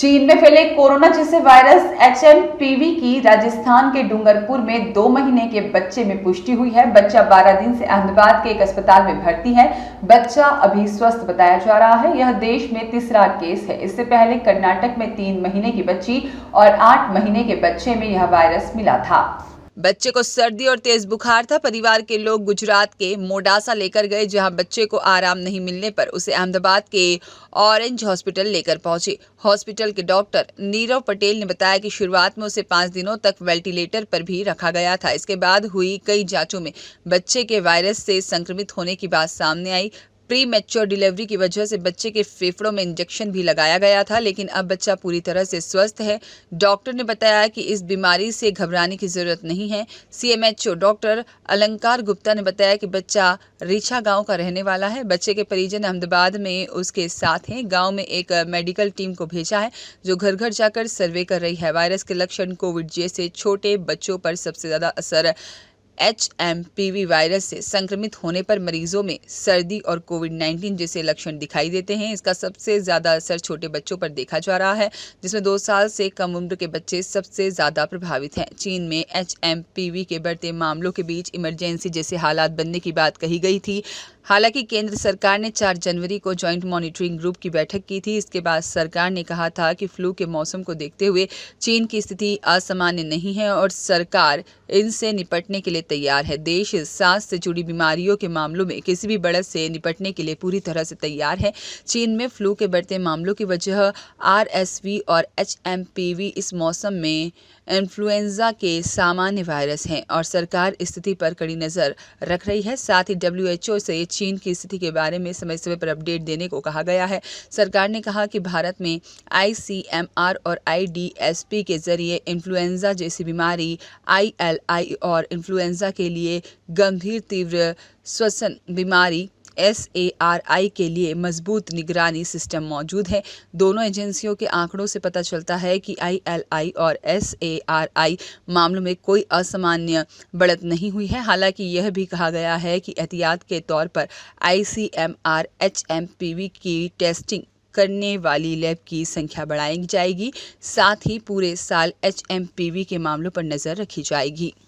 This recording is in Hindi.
चीन में फैले कोरोना जैसे वायरस एचएमपीवी की राजस्थान के डूंगरपुर में 2 महीने के बच्चे में पुष्टि हुई है। बच्चा 12 दिन से अहमदाबाद के एक अस्पताल में भर्ती है। बच्चा अभी स्वस्थ बताया जा रहा है। यह देश में तीसरा केस है। इससे पहले कर्नाटक में 3 महीने की बच्ची और 8 महीने के बच्चे में यह वायरस मिला था। बच्चे को सर्दी और तेज बुखार था। परिवार के लोग गुजरात के मोडासा लेकर गए, जहां बच्चे को आराम नहीं मिलने पर उसे अहमदाबाद के ऑरेंज हॉस्पिटल लेकर पहुंचे। हॉस्पिटल के डॉक्टर नीरव पटेल ने बताया कि शुरुआत में उसे 5 दिनों तक वेंटिलेटर पर भी रखा गया था। इसके बाद हुई कई जांचों में बच्चे के वायरस से संक्रमित होने की बात सामने आई। प्री मैच्योर डिलीवरी की वजह से बच्चे के फेफड़ों में इंजेक्शन भी लगाया गया था, लेकिन अब बच्चा पूरी तरह से स्वस्थ है। डॉक्टर ने बताया कि इस बीमारी से घबराने की जरूरत नहीं है। सीएमएचओ डॉक्टर अलंकार गुप्ता ने बताया कि बच्चा रीछा गांव का रहने वाला है। बच्चे के परिजन अहमदाबाद में उसके साथ हैं। गांव में एक मेडिकल टीम को भेजा है जो घर घर जाकर सर्वे कर रही है। वायरस के लक्षण कोविड जैसे छोटे बच्चों पर सबसे ज्यादा असर एचएमपीवी वायरस से संक्रमित होने पर मरीजों में सर्दी और कोविड-19 जैसे लक्षण दिखाई देते हैं। इसका सबसे ज्यादा असर छोटे बच्चों पर देखा जा रहा है, जिसमें 2 साल से कम उम्र के बच्चे सबसे ज्यादा प्रभावित हैं। चीन में एचएमपीवी के बढ़ते मामलों के बीच इमरजेंसी जैसे हालात बनने की बात कही गई थी। हालांकि केंद्र सरकार ने 4 जनवरी को जॉइंट मॉनिटरिंग ग्रुप की बैठक की थी। इसके बाद सरकार ने कहा था कि फ्लू के मौसम को देखते हुए चीन की स्थिति असामान्य नहीं है और सरकार इनसे निपटने के लिए तैयार है। देश सांस से जुड़ी बीमारियों के मामलों में किसी भी बढ़त से निपटने के लिए पूरी तरह से तैयार है। चीन में फ्लू के बढ़ते मामलों की वजह आरएसवी और एचएमपीवी इस मौसम में इन्फ्लुएंजा के सामान्य वायरस हैं और सरकार स्थिति पर कड़ी नजर रख रही है। साथ ही डब्ल्यूएचओ से चीन की स्थिति के बारे में समय समय पर अपडेट देने को कहा गया है। सरकार ने कहा कि भारत में आईसीएमआर और आईडीएसपी के जरिए इन्फ्लुएंजा जैसी बीमारी, आईएलआई और इन्फ्लुएंजा के लिए गंभीर तीव्र श्वसन बीमारी SARI के लिए मजबूत निगरानी सिस्टम मौजूद है। दोनों एजेंसियों के आंकड़ों से पता चलता है कि ILI और SARI मामलों में कोई असामान्य बढ़त नहीं हुई है। हालांकि यह भी कहा गया है कि एहतियात के तौर पर ICMR HMPV की टेस्टिंग करने वाली लैब की संख्या बढ़ाई जाएगी। साथ ही पूरे साल HMPV के मामलों पर नजर रखी जाएगी।